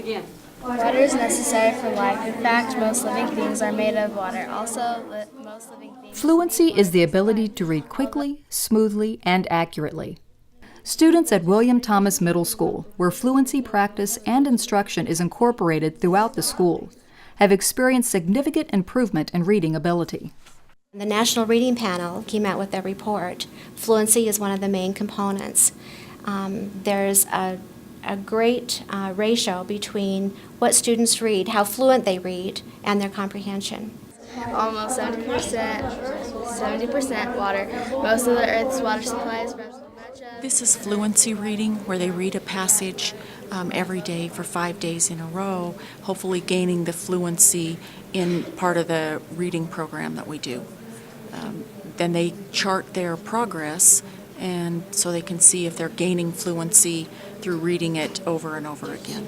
Begin. Water is necessary for life. In fact, most living things are made of water. Also, most living things... Fluency is the ability to read quickly, smoothly, and accurately. Students at William Thomas Middle School, where fluency practice and instruction is incorporated throughout the school, have experienced significant improvement in reading ability. The National Reading Panel came out with their report. Fluency is one of the main components. There's a great ratio between what students read, how fluent they read, and their comprehension. Almost 70% water. Most of the Earth's water supply is from much of... This is fluency reading, where they read a passage every day for 5 days in a row, hopefully gaining the fluency in part of the reading program that we do. Then they chart their progress, and so they can see if they're gaining fluency through reading it over and over again.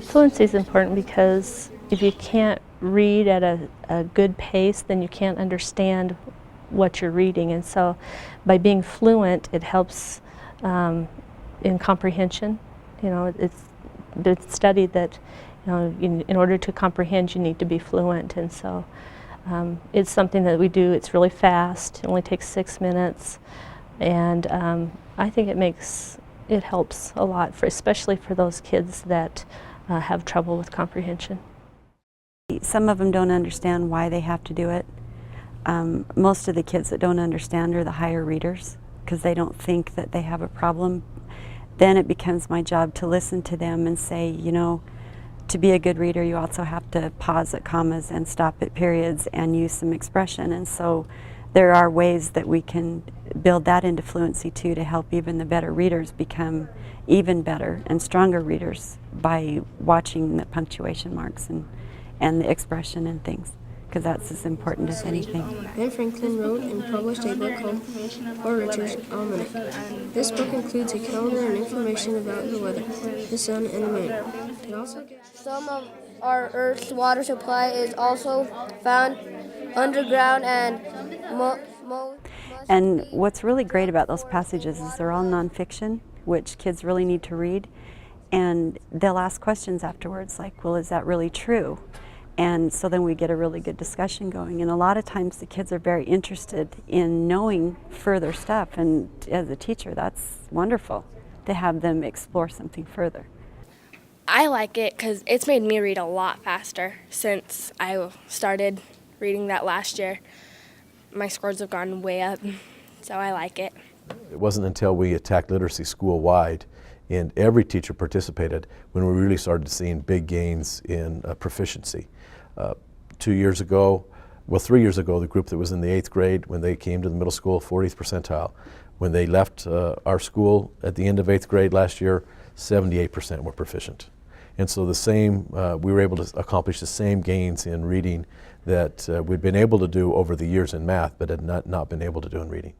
Fluency is important because if you can't read at a good pace, then you can't understand what you're reading. And so by being fluent, it helps in comprehension. You know, it's studied that, you know, in order to comprehend, you need to be fluent. And so it's something that we do. It's really fast. It only takes 6 minutes. And I think it helps a lot, especially for those kids that have trouble with comprehension. Some of them don't understand why they have to do it. Most of the kids that don't understand are the higher readers because they don't think that they have a problem. Then it becomes my job to listen to them and say, you know, to be a good reader, you also have to pause at commas and stop at periods and use some expression. And so there are ways that we can build that into fluency too, to help even the better readers become even better and stronger readers by watching the punctuation marks and the expression and things, because that's as important as anything. Ben Franklin wrote and published a book called Poor Richard's Almanac. This book includes a calendar and information about the weather, the sun, and the moon. It also gives... Some of our Earth's water supply is also found underground and And what's really great about those passages is they're all nonfiction, which kids really need to read. And they'll ask questions afterwards like, well, is that really true? And so then we get a really good discussion going. And a lot of times the kids are very interested in knowing further stuff. And as a teacher, that's wonderful to have them explore something further. I like it because it's made me read a lot faster since I started reading that last year. My scores have gone way up, so I like it. It wasn't until we attacked literacy school-wide and every teacher participated when we really started seeing big gains in proficiency. 2 years ago, well 3 years ago, the group that was in the 8th grade, when they came to the middle school, 40th percentile. When they left our school at the end of 8th grade last year, 78% were proficient. And so the same, we were able to accomplish the same gains in reading that we'd been able to do over the years in math, but had not been able to do in reading.